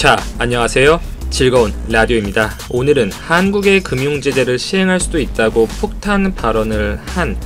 자, 안녕하세요. 즐거운 라디오입니다. 오늘은 한국의 금융제재를 시행할 수도 있다고 폭탄 발언을 한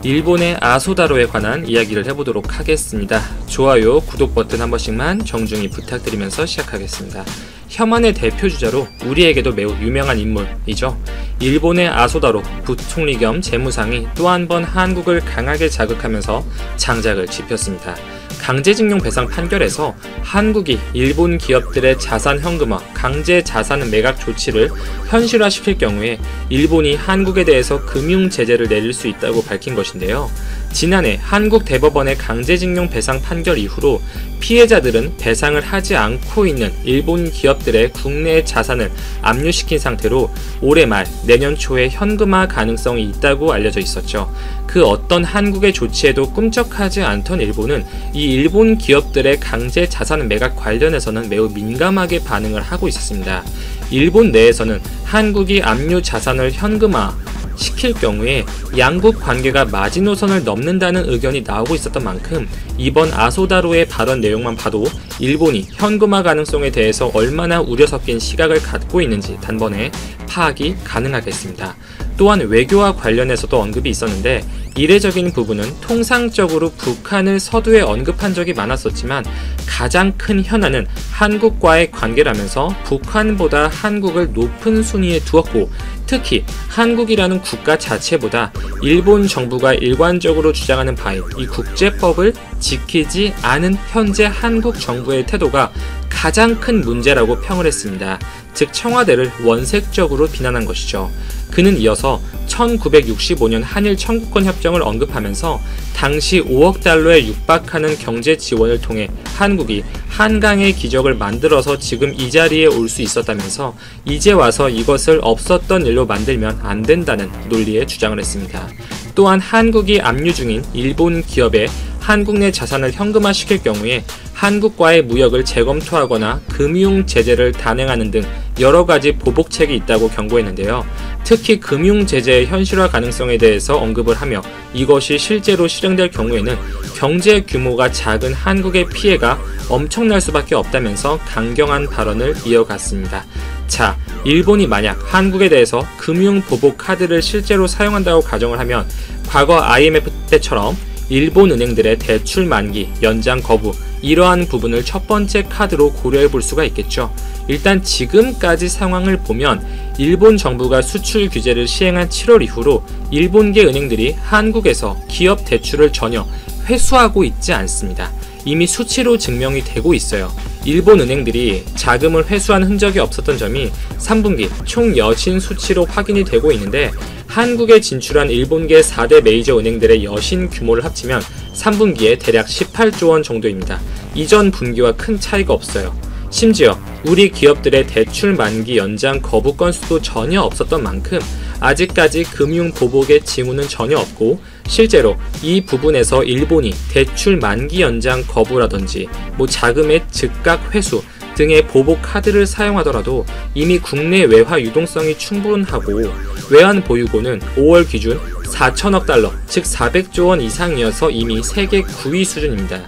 일본의 아소다로에 관한 이야기를 해보도록 하겠습니다. 좋아요, 구독 버튼 한 번씩만 정중히 부탁드리면서 시작하겠습니다. 혐한의 대표주자로 우리에게도 매우 유명한 인물이죠. 일본의 아소다로 부총리 겸 재무상이 또 한 번 한국을 강하게 자극하면서 장작을 짚었습니다. 강제징용 배상 판결에서 한국이 일본 기업들의 자산 현금화, 강제 자산 매각 조치를 현실화시킬 경우에 일본이 한국에 대해서 금융 제재를 내릴 수 있다고 밝힌 것인데요. 지난해 한국 대법원의 강제징용 배상 판결 이후로 피해자들은 배상을 하지 않고 있는 일본 기업들의 국내 자산을 압류시킨 상태로 올해 말 내년 초에 현금화 가능성이 있다고 알려져 있었죠. 그 어떤 한국의 조치에도 꿈쩍하지 않던 일본은 이 일본 기업들의 강제 자산 매각 관련해서는 매우 민감하게 반응을 하고 있었습니다. 일본 내에서는 한국이 압류 자산을 현금화 시킬 경우에 양국 관계가 마지노선을 넘는다는 의견이 나오고 있었던 만큼 이번 아소다로의 발언 내용만 봐도 일본이 현금화 가능성에 대해서 얼마나 우려 섞인 시각을 갖고 있는지 단번에 파악이 가능하겠습니다. 또한 외교와 관련해서도 언급이 있었는데 이례적인 부분은 통상적으로 북한을 서두에 언급한 적이 많았었지만 가장 큰 현안은 한국과의 관계라면서 북한보다 한국을 높은 순위에 두었고 특히 한국이라는 국가 자체보다 일본 정부가 일관적으로 주장하는 바인 이 국제법을 지키지 않은 현재 한국 정부의 태도가 가장 큰 문제라고 평을 했습니다. 즉 청와대를 원색적으로 비난한 것이죠. 그는 이어서 1965년 한일 청구권 협정을 언급하면서 당시 5억 달러에 육박하는 경제 지원을 통해 한국이 한강의 기적을 만들어서 지금 이 자리에 올 수 있었다면서 이제 와서 이것을 없었던 일로 만들면 안 된다는 논리에 주장을 했습니다. 또한 한국이 압류 중인 일본 기업에 한국 내 자산을 현금화시킬 경우에 한국과의 무역을 재검토하거나 금융 제재를 단행하는 등 여러 가지 보복책이 있다고 경고했는데요. 특히 금융 제재의 현실화 가능성에 대해서 언급을 하며 이것이 실제로 실행될 경우에는 경제 규모가 작은 한국의 피해가 엄청날 수밖에 없다면서 강경한 발언을 이어갔습니다. 자, 일본이 만약 한국에 대해서 금융 보복 카드를 실제로 사용한다고 가정을 하면 과거 IMF 때처럼 일본 은행들의 대출 만기, 연장 거부 이러한 부분을 첫 번째 카드로 고려해 볼 수가 있겠죠. 일단 지금까지 상황을 보면 일본 정부가 수출 규제를 시행한 7월 이후로 일본계 은행들이 한국에서 기업 대출을 전혀 회수하고 있지 않습니다. 이미 수치로 증명이 되고 있어요. 일본 은행들이 자금을 회수한 흔적이 없었던 점이 3분기 총 여신 수치로 확인이 되고 있는데 한국에 진출한 일본계 4대 메이저 은행들의 여신 규모를 합치면 3분기에 대략 18조 원 정도입니다. 이전 분기와 큰 차이가 없어요. 심지어 우리 기업들의 대출 만기 연장 거부 건수도 전혀 없었던 만큼 아직까지 금융 보복의 징후는 전혀 없고 실제로 이 부분에서 일본이 대출 만기 연장 거부라든지 자금의 즉각 회수 등의 보복 카드를 사용하더라도 이미 국내 외화 유동성이 충분하고 외환 보유고는 5월 기준 4천억 달러, 즉 400조 원 이상이어서 이미 세계 9위 수준입니다.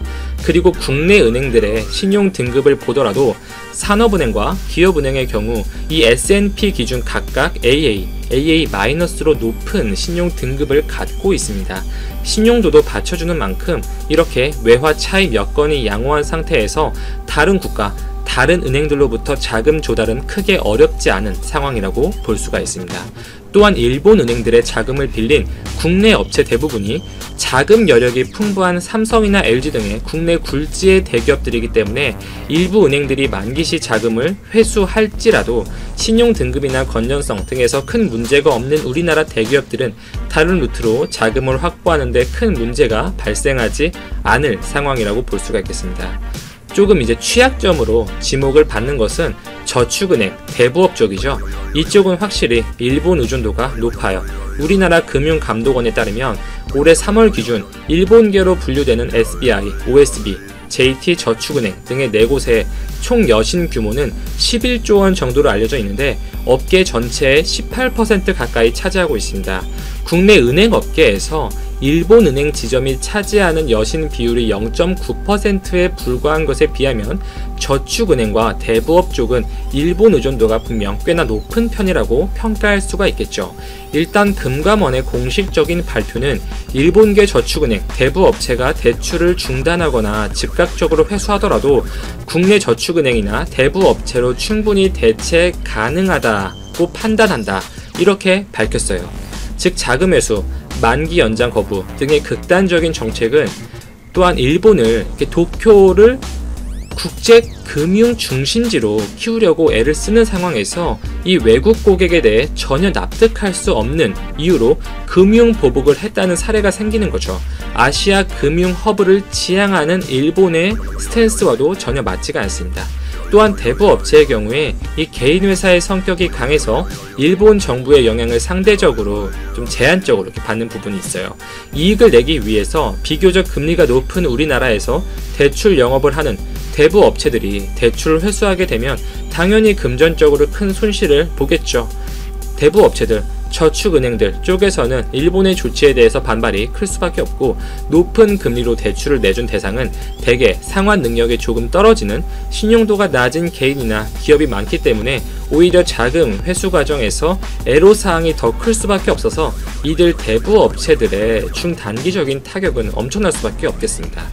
그리고 국내 은행들의 신용 등급을 보더라도 산업은행과 기업은행의 경우 이 S&P 기준 각각 AA-로 높은 신용 등급을 갖고 있습니다. 신용도도 받쳐주는 만큼 이렇게 외화 차익 여건이 양호한 상태에서 다른 국가, 다른 은행들로부터 자금 조달은 크게 어렵지 않은 상황이라고 볼 수가 있습니다. 또한 일본 은행들의 자금을 빌린 국내 업체 대부분이 자금 여력이 풍부한 삼성이나 LG 등의 국내 굴지의 대기업들이기 때문에 일부 은행들이 만기시 자금을 회수할지라도 신용 등급이나 건전성 등에서 큰 문제가 없는 우리나라 대기업들은 다른 루트로 자금을 확보하는 데 큰 문제가 발생하지 않을 상황이라고 볼 수가 있겠습니다. 조금 이제 취약점으로 지목을 받는 것은 저축은행, 대부업 쪽이죠. 이쪽은 확실히 일본 의존도가 높아요. 우리나라 금융감독원에 따르면 올해 3월 기준 일본계로 분류되는 SBI, OSB, JT저축은행 등의 4곳의 총 여신 규모는 11조 원 정도로 알려져 있는데 업계 전체의 18% 가까이 차지하고 있습니다. 국내 은행 업계에서 일본은행 지점이 차지하는 여신 비율이 0.9%에 불과한 것에 비하면 저축은행과 대부업 쪽은 일본 의존도가 분명 꽤나 높은 편이라고 평가할 수가 있겠죠. 일단 금감원의 공식적인 발표는 일본계 저축은행, 대부업체가 대출을 중단하거나 즉각적으로 회수하더라도 국내 저축은행이나 대부업체로 충분히 대체 가능하다고 판단한다, 이렇게 밝혔어요. 즉 자금 회수, 만기 연장 거부 등의 극단적인 정책은 또한 일본을 도쿄를 국제 금융 중심지로 키우려고 애를 쓰는 상황에서 이 외국 고객에 대해 전혀 납득할 수 없는 이유로 금융 보복을 했다는 사례가 생기는 거죠. 아시아 금융 허브를 지향하는 일본의 스탠스와도 전혀 맞지가 않습니다. 또한 대부업체의 경우에 이 개인 회사의 성격이 강해서 일본 정부의 영향을 상대적으로 좀 제한적으로 이렇게 받는 부분이 있어요. 이익을 내기 위해서 비교적 금리가 높은 우리나라에서 대출 영업을 하는 대부업체들이 대출을 회수하게 되면 당연히 금전적으로 큰 손실을 보겠죠. 대부업체들, 저축은행들 쪽에서는 일본의 조치에 대해서 반발이 클 수밖에 없고, 높은 금리로 대출을 내준 대상은 대개 상환 능력이 조금 떨어지는 신용도가 낮은 개인이나 기업이 많기 때문에 오히려 자금 회수 과정에서 애로사항이 더 클 수밖에 없어서 이들 대부업체들의 중단기적인 타격은 엄청날 수밖에 없겠습니다.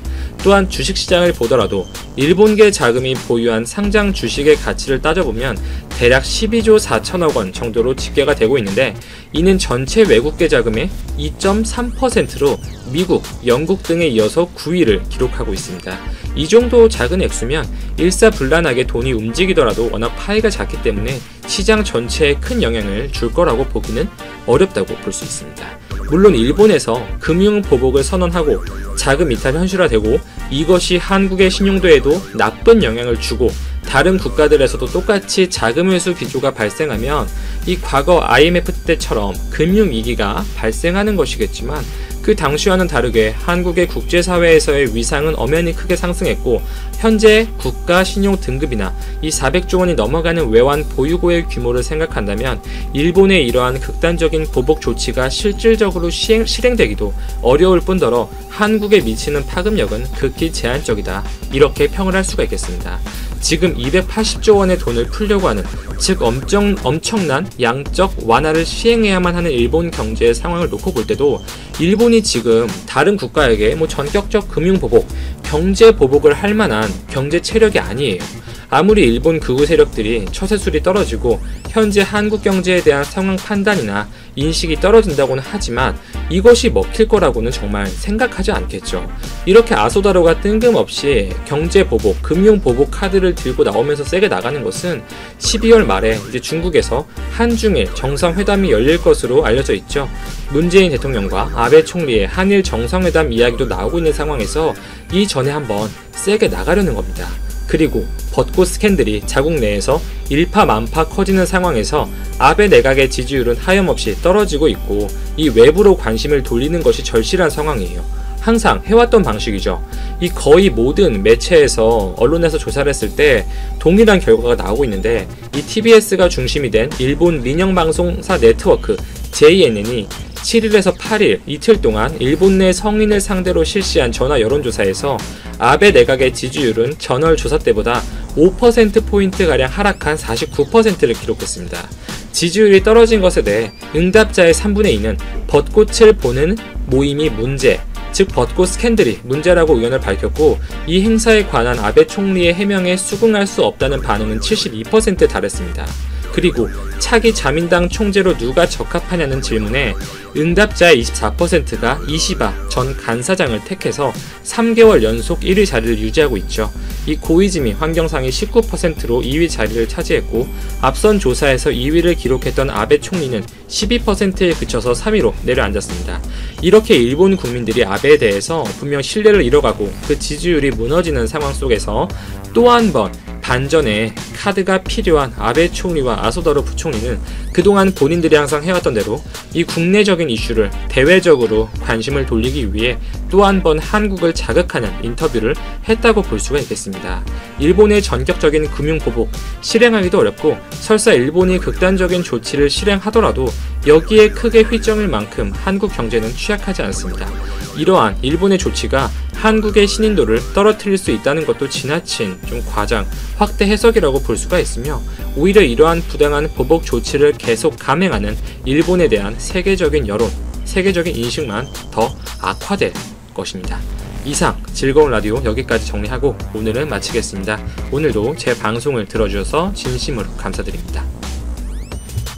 또한 주식시장을 보더라도 일본계 자금이 보유한 상장 주식의 가치를 따져보면 대략 12조 4천억 원 정도로 집계가 되고 있는데, 이는 전체 외국계 자금의 2.3%로 미국, 영국 등에 이어서 9위를 기록하고 있습니다. 이 정도 작은 액수면 일사불란하게 돈이 움직이더라도 워낙 파이가 작기 때문에 시장 전체에 큰 영향을 줄 거라고 보기는 어렵다고 볼 수 있습니다. 물론 일본에서 금융 보복을 선언하고 자금 이탈 현실화되고 이것이 한국의 신용도에도 나쁜 영향을 주고 다른 국가들에서도 똑같이 자금 회수 기조가 발생하면 이 과거 IMF 때처럼 금융위기가 발생하는 것이겠지만, 그 당시와는 다르게 한국의 국제사회에서의 위상은 엄연히 크게 상승했고, 현재 국가 신용 등급이나 이 400조 원이 넘어가는 외환 보유고의 규모를 생각한다면 일본의 이러한 극단적인 보복 조치가 실질적으로 실행되기도 어려울 뿐더러 한국에 미치는 파급력은 극히 제한적이다, 이렇게 평을 할 수가 있겠습니다. 지금 280조 원의 돈을 풀려고 하는, 즉 엄청난 양적 완화를 시행해야만 하는 일본 경제의 상황을 놓고 볼 때도 일본이 지금 다른 국가에게 전격적 금융 보복, 경제 보복을 할 만한 경제 체력이 아니에요. 아무리 일본 극우 세력들이 처세술이 떨어지고 현재 한국 경제에 대한 상황 판단이나 인식이 떨어진다고는 하지만 이것이 먹힐 거라고는 정말 생각하지 않겠죠. 이렇게 아소다로가 뜬금없이 경제 보복, 금융 보복 카드를 들고 나오면서 세게 나가는 것은 12월 말에 이제 중국에서 한중일 정상회담이 열릴 것으로 알려져 있죠. 문재인 대통령과 아베 총리의 한일 정상회담 이야기도 나오고 있는 상황에서 이전에 한번 세게 나가려는 겁니다. 그리고 벚꽃 스캔들이 자국 내에서 일파만파 커지는 상황에서 아베 내각의 지지율은 하염없이 떨어지고 있고, 이 외부로 관심을 돌리는 것이 절실한 상황이에요. 항상 해왔던 방식이죠. 이 거의 모든 매체에서, 언론에서 조사를 했을 때 동일한 결과가 나오고 있는데, 이 TBS가 중심이 된 일본 민영방송사 네트워크 JNN이 7일에서 8일 이틀 동안 일본 내 성인을 상대로 실시한 전화 여론조사에서 아베 내각의 지지율은 전월 조사 때보다 5%포인트가량 하락한 49%를 기록했습니다. 지지율이 떨어진 것에 대해 응답자의 3분의 2는 벚꽃을 보는 모임이 문제, 즉 벚꽃 스캔들이 문제라고 의견을 밝혔고, 이 행사에 관한 아베 총리의 해명에 수긍할 수 없다는 반응은 72%에 달했습니다. 그리고 차기 자민당 총재로 누가 적합하냐는 질문에 응답자의 24%가 이시바 전 간사장을 택해서 3개월 연속 1위 자리를 유지하고 있죠. 이 고이즈미 환경상이 19%로 2위 자리를 차지했고, 앞선 조사에서 2위를 기록했던 아베 총리는 12%에 그쳐서 3위로 내려앉았습니다. 이렇게 일본 국민들이 아베에 대해서 분명 신뢰를 잃어가고 그 지지율이 무너지는 상황 속에서 또 한 번 반전에 카드가 필요한 아베 총리와 아소다로 부총리는 그동안 본인들이 항상 해왔던 대로 이 국내적인 이슈를 대외적으로 관심을 돌리기 위해 또 한 번 한국을 자극하는 인터뷰를 했다고 볼 수가 있겠습니다. 일본의 전격적인 금융보복 실행하기도 어렵고 설사 일본이 극단적인 조치를 실행하더라도 여기에 크게 휘청일 만큼 한국 경제는 취약하지 않습니다. 이러한 일본의 조치가 한국의 신인도를 떨어뜨릴 수 있다는 것도 지나친 좀 과장, 확대 해석이라고 볼 수가 있으며 오히려 이러한 부당한 보복 조치를 계속 감행하는 일본에 대한 세계적인 여론, 세계적인 인식만 더 악화될 것입니다. 이상 즐거운 라디오 여기까지 정리하고 오늘은 마치겠습니다. 오늘도 제 방송을 들어주셔서 진심으로 감사드립니다.